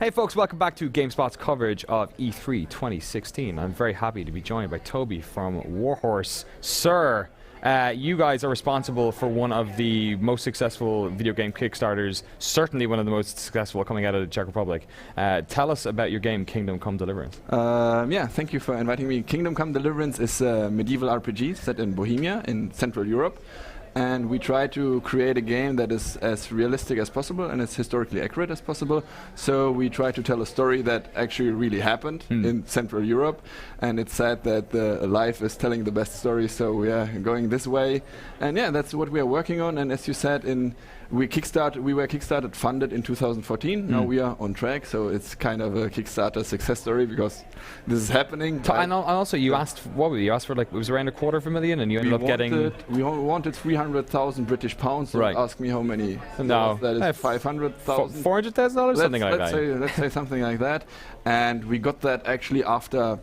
Hey folks, welcome back to GameSpot's coverage of E3 2016. I'm very happy to be joined by Toby from Warhorse. Sir, you guys are responsible for one of the most successful video game Kickstarters, certainly one of the most successful coming out of the Czech Republic. Tell us about your game, Kingdom Come Deliverance. Yeah, thank you for inviting me. Kingdom Come Deliverance is a medieval RPG set in Bohemia in Central Europe. And we try to create a game that is as realistic as possible and as historically accurate as possible. So we try to tell a story that actually really happened in Central Europe. And it's sad that life is telling the best story, so we are going this way. And yeah, that's what we are working on. And as you said, we were Kickstarted funded in 2014. Now we are on track, so it's kind of a Kickstarter success story because this is happening. And also, you asked, what were you asked for? Like, it was around $250,000, and you ended up getting. We wanted 300,000 British pounds. So right. Ask me how many. No, that is 500,000. $400,000, something like that. Let's say something like that. And we got that actually after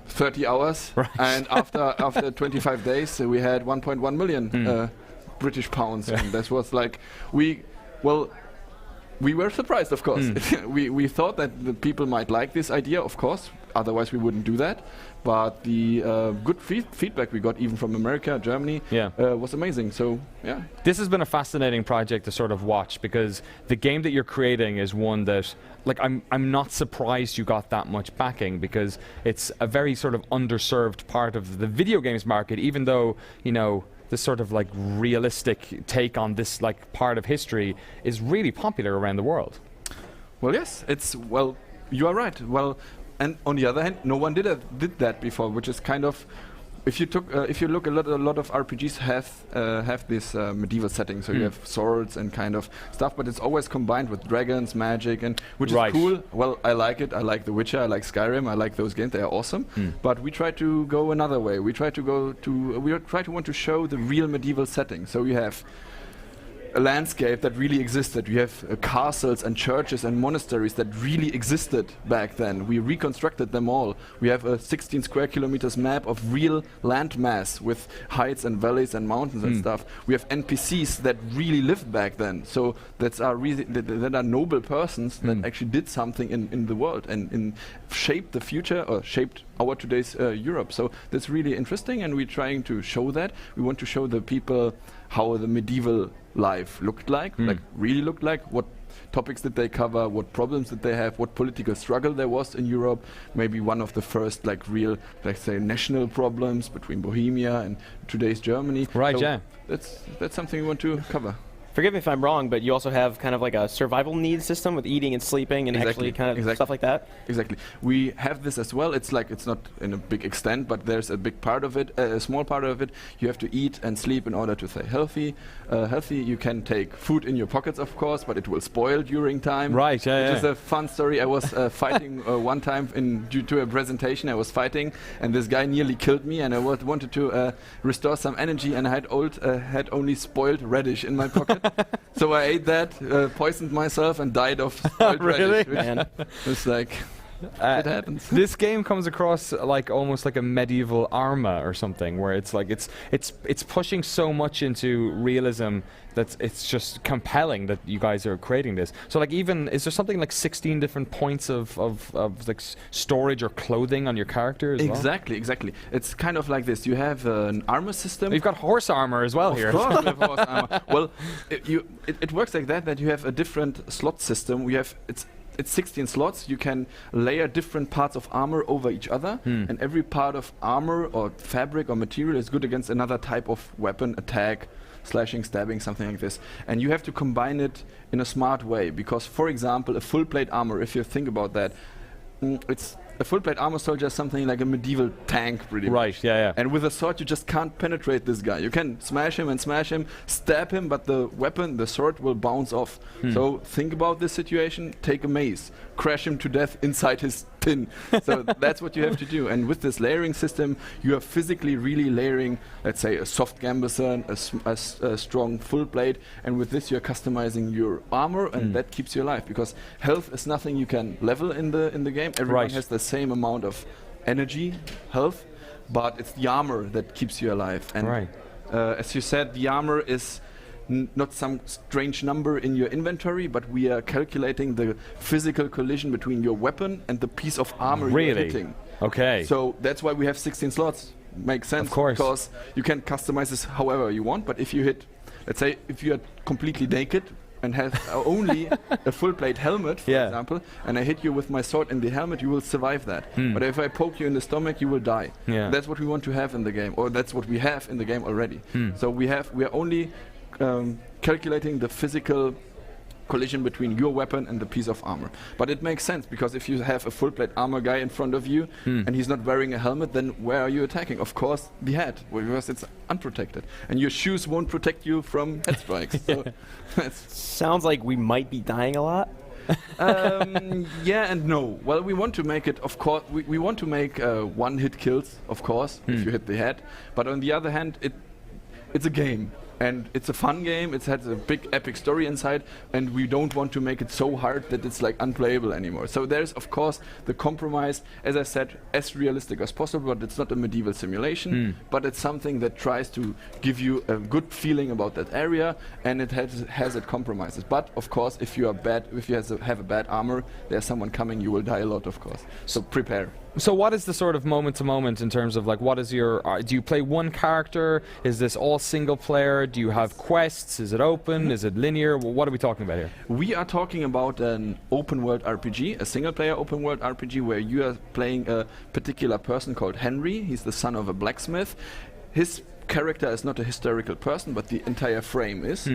30 hours, right. And after 25 days, we had 1.1 million. British pounds, and that was like we were surprised, of course. We thought that the people might like this idea, of course, otherwise we wouldn't do that, but the good feedback we got even from America, Germany, was amazing. So yeah, this has been a fascinating project to sort of watch, because the game that you're creating is one that, like, I'm not surprised you got that much backing, because it's a very sort of underserved part of the video games market, even though, you know, this sort of like realistic take on this like part of history is really popular around the world. Well, yes, you are right. Well, and on the other hand, no one did that before, which is kind of, if you look, a lot of RPGs have this medieval setting, so you have swords and kind of stuff, but it's always combined with dragons, magic, and which is cool. Well, I like it. I like The Witcher. I like Skyrim. I like those games. They are awesome. But we try to go another way. We try to want to show the real medieval setting. So you have a landscape that really existed. You have castles and churches and monasteries that really existed back then. We reconstructed them all. We have a 16 square kilometers map of real land mass with heights and valleys and mountains and stuff. We have NPCs that really lived back then. So that are noble persons that actually did something in the world and shaped the future, or shaped our today's Europe. So that's really interesting, and we're trying to show that. We want to show the people how the medieval life looked like really looked like, what topics did they cover, what problems did they have, what political struggle there was in Europe, maybe one of the first like real, let's say, national problems between Bohemia and today's Germany. Right, so yeah. That's something we want to cover. Forgive me if I'm wrong, but you also have kind of like a survival needs system with eating and sleeping and actually kind of stuff like that? Exactly. We have this as well. It's like, it's not in a big extent, but there's a big part of it, a small part of it. You have to eat and sleep in order to stay healthy. You can take food in your pockets, of course, but it will spoil during time. Right, yeah, Which is a fun story. I was fighting one time due to a presentation. I was fighting, and this guy nearly killed me, and I wanted to restore some energy, and I had only spoiled radish in my pocket. So I ate that, poisoned myself, and died of spoiled radish. Man. It's like, it happens. This game comes across like almost like a medieval Arma or something, where it's like it's pushing so much into realism that it's just compelling that you guys are creating this. So like, even is there something like 16 different points of like storage or clothing on your character as well? Exactly. It's kind of like this. You have an armor system. You've got horse armor as well here. Of course, we have horse armor. Well, it works like that you have a different slot system. It's 16 slots. You can layer different parts of armor over each other, and every part of armor or fabric or material is good against another type of weapon, attack, slashing, stabbing, something like this. And you have to combine it in a smart way, because, for example, a full plate armor, if you think about that, it's a full plate armor soldier is something like a medieval tank, pretty much. Right, yeah. And with a sword, you just can't penetrate this guy. You can smash him, stab him, but the sword will bounce off. So think about this situation, take a mace, crash him to death inside his tin. So that's what you have to do. And with this layering system, you are physically really layering, let's say, a soft gambeson, a strong full plate, and with this you're customizing your armor, and that keeps you alive, because health is nothing you can level in the game. Everyone has the same amount of energy, health, but it's the armor that keeps you alive. And as you said, the armor is not some strange number in your inventory, but we are calculating the physical collision between your weapon and the piece of armor you're hitting. Okay. So that's why we have 16 slots. Makes sense. Of course. Because you can customize this however you want, but if you hit, let's say, if you are completely naked and have only a full plate helmet, for example, and I hit you with my sword in the helmet, you will survive that. But if I poke you in the stomach, you will die. That's what we want to have in the game, or that's what we have in the game already. So we are only calculating the physical collision between your weapon and the piece of armor. But it makes sense, because if you have a full plate armor guy in front of you and he's not wearing a helmet, then where are you attacking? Of course, the head, because it's unprotected. And your shoes won't protect you from head strikes. So sounds like we might be dying a lot. Yeah and no. Well, we want to make it, of course, we want to make one-hit kills, of course, if you hit the head. But on the other hand, it's a game. And it's a fun game, it has a big epic story inside, and we don't want to make it so hard that it's like unplayable anymore. So there's of course the compromise, as I said, as realistic as possible, but it's not a medieval simulation, but it's something that tries to give you a good feeling about that area, and it has its compromises. But of course, if you have a bad armor, there's someone coming, you will die a lot, of course. So prepare. So what is the sort of moment to moment in terms of like, what is your, do you play one character? Is this all single player? Do you have quests? Is it open? Is it linear? What are we talking about here? We are talking about an open world RPG, a single player open world RPG, where you are playing a particular person called Henry. He's the son of a blacksmith. His character is not a historical person, but the entire frame is.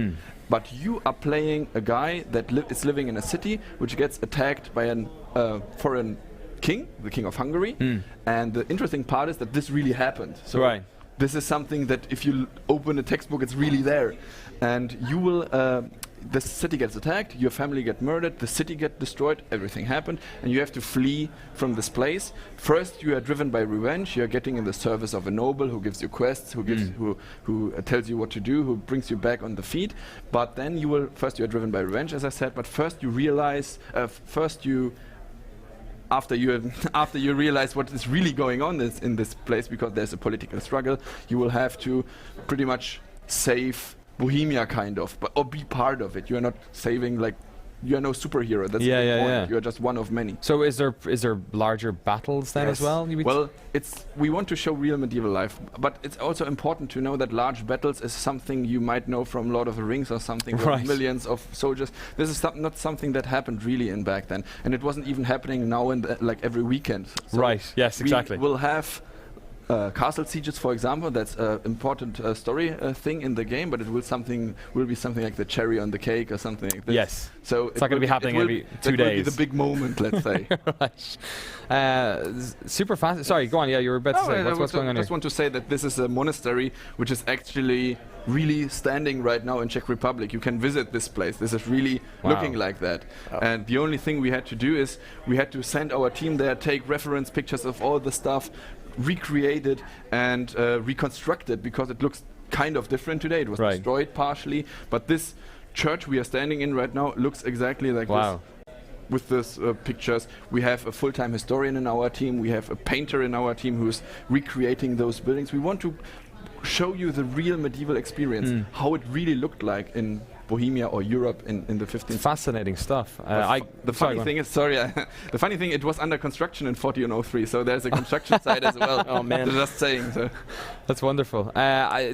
But you are playing a guy that is living in a city which gets attacked by a foreign king, the king of Hungary, and the interesting part is that this really happened. So this is something that if you open a textbook, it's really there, and you will. The city gets attacked, your family get murdered, the city get destroyed, everything happened, and you have to flee from this place. First, you are driven by revenge. You are getting in the service of a noble who gives you quests, who tells you what to do, who brings you back on the feet. But then you are driven by revenge, as I said. But first, you realize, after you realize what is really going on in this place, because there's a political struggle, you will have to pretty much save Bohemia, kind of, or be part of it. You are not saving, like, you are no superhero. That's the point. You are just one of many. So is there larger battles then as well? Well, we want to show real medieval life, but it's also important to know that large battles is something you might know from Lord of the Rings or something, with millions of soldiers. This is not something that happened really in back then, and it wasn't even happening now and like every weekend. So yes, exactly. We will have castle sieges, for example. That's an important story thing in the game, but it will be something like the cherry on the cake or something like this. Yes. So it's not going to be happening every 2 days. It will be the big moment, let's say. Super fast. Sorry, go on. Yeah, you were about to say. What's going on here? I just want to say that this is a monastery which is actually really standing right now in Czech Republic. You can visit this place. This is really looking like that. And the only thing we had to do is we had to send our team there, take reference pictures of all the stuff, recreate it and reconstruct it, because it looks kind of different today. It was destroyed partially, but this church we are standing in right now looks exactly like this. With these pictures, we have a full-time historian in our team, we have a painter in our team who's recreating those buildings. We want to show you the real medieval experience, how it really looked like in Bohemia or Europe in the 15th. Fascinating stuff. The funny thing is, the funny thing, it was under construction in 1403, so there's a construction site as well. Oh man, just saying. So. That's wonderful.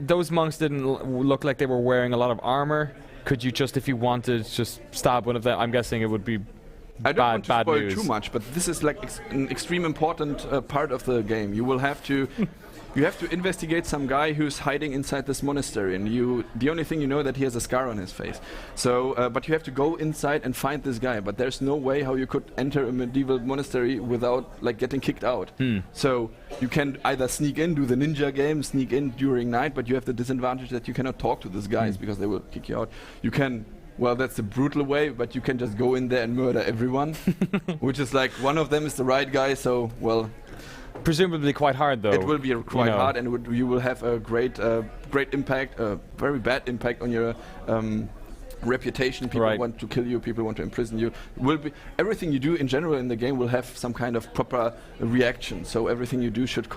Those monks didn't look like they were wearing a lot of armor. Could you just, if you wanted, just stab one of them? I'm guessing it would be I don't want to bad spoil news. too much, but this is like an extreme important part of the game. You will have to you have to investigate some guy who's hiding inside this monastery, and the only thing you know that he has a scar on his face. So, but you have to go inside and find this guy. But there's no way how you could enter a medieval monastery without like getting kicked out. So you can either sneak in, do the ninja game, sneak in during night, but you have the disadvantage that you cannot talk to these guys because they will kick you out. You can. Well, that's a brutal way, but you can just go in there and murder everyone, which is like one of them is the right guy, so, well... Presumably quite hard, though. It will be quite hard, and you will have a great impact, a very bad impact on your reputation. People want to kill you. People want to imprison you. Will be everything you do in general in the game will have some kind of proper reaction. So everything you do should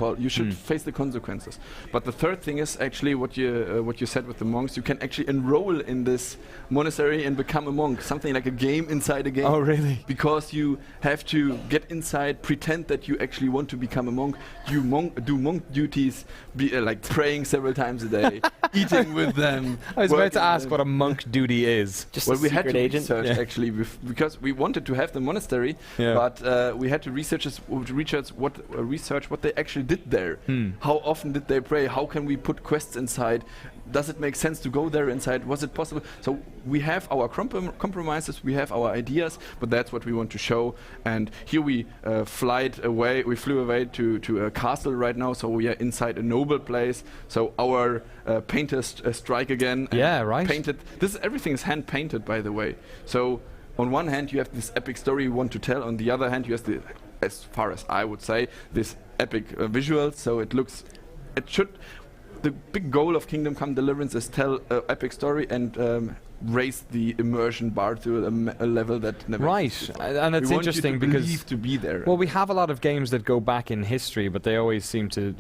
face the consequences. But the third thing is actually what you said with the monks. You can actually enroll in this monastery and become a monk. Something like a game inside a game. Oh, really? Because you have to get inside, pretend that you actually want to become a monk. You do monk duties, like praying several times a day, eating with them. I was about to ask what a monk duty is. Just well, a we secret had to agent? research actually because we wanted to have the monastery, but we had to research what they actually did there. How often did they pray? How can we put quests inside? Does it make sense to go there inside? Was it possible? So we have our compromises, we have our ideas, but that's what we want to show. And here we flew away to a castle right now, so we are inside a noble place. So our painters strike again. Yeah, right. Painted. Everything is hand painted, by the way. So on one hand you have this epic story you want to tell. On the other hand you have as far as I would say, this epic visuals. So the big goal of Kingdom Come Deliverance is tell an epic story and raise the immersion bar to a level that never existed. And it's interesting because believe to be there. Well, we have a lot of games that go back in history, but they always seem to,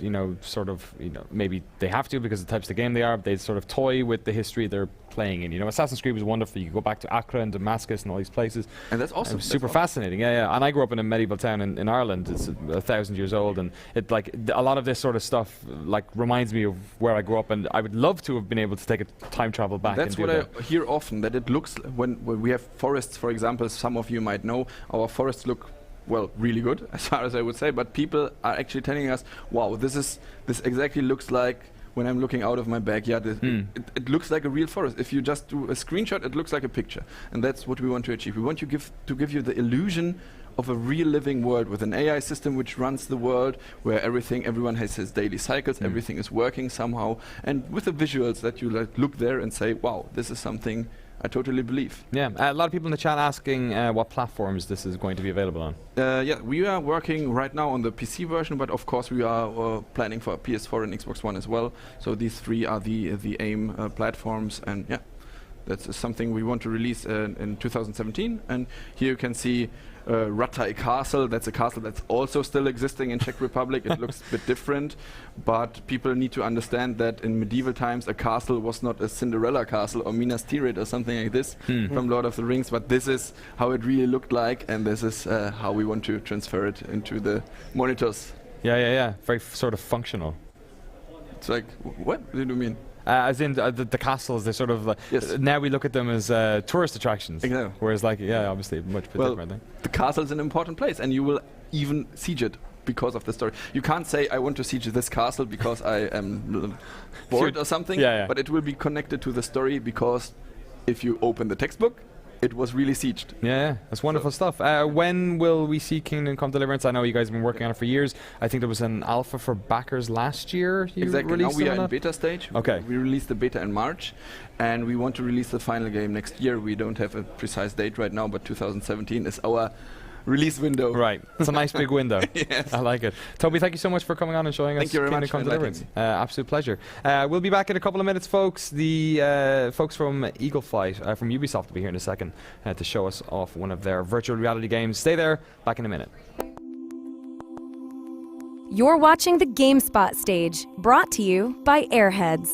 maybe they have to because of the types of game they are. But they sort of toy with the history they're playing in. Assassin's Creed was wonderful. You could go back to Accra and Damascus and all these places. And that's awesome. It was super fascinating. Yeah. And I grew up in a medieval town in Ireland. It's 1,000 years old, and a lot of this sort of stuff reminds me of where I grew up. And I would love to have been able to take a time travel back. That's what I hear often, that it looks when we have forests, for example. Some of you might know our forests look really good, as far as I would say. But people are actually telling us, "Wow, this exactly looks like." When I'm looking out of my backyard, it looks like a real forest. If you just do a screenshot, it looks like a picture, and that's what we want to achieve. We want to give you the illusion of a real living world with an AI system which runs the world, where everyone has his daily cycles, everything is working somehow, and with the visuals that you look there and say, "Wow, this is something I totally believe." Yeah, a lot of people in the chat asking what platforms this is going to be available on. We are working right now on the PC version, but of course we are planning for PS4 and Xbox One as well. So these three are the AIM platforms, and that's something we want to release in 2017. And here you can see Rataj Castle. That's a castle that's also still existing in Czech Republic. It looks a bit different, but people need to understand that in medieval times a castle was not a Cinderella castle or Minas Tirith or something like this from Lord of the Rings, but this is how it really looked like, and this is how we want to transfer it into the monitors. Yeah. Very sort of functional. It's like, what do you mean? As in the castles, they're sort of yes. Now we look at them as tourist attractions. Exactly. Whereas obviously much different thing. The castle is an important place, and you will even siege it because of the story. You can't say I want to siege this castle because I am bored or something. But it will be connected to the story, because if you open the textbook, it was really sieged. Yeah, that's wonderful stuff. When will we see Kingdom Come Deliverance? I know you guys have been working on it for years. I think there was an alpha for backers last year. Exactly. Now we are in beta stage. Okay. We released the beta in March, and we want to release the final game next year. We don't have a precise date right now, but 2017 is our release window. Right. It's a nice big window. Yes. I like it. Toby, thank you so much for coming on and showing us Kingdom Come Deliverance. Absolute pleasure. We'll be back in a couple of minutes, folks. The folks from Eagle Flight from Ubisoft will be here in a second to show us off one of their virtual reality games. Stay there. Back in a minute. You're watching the GameSpot stage, brought to you by Airheads.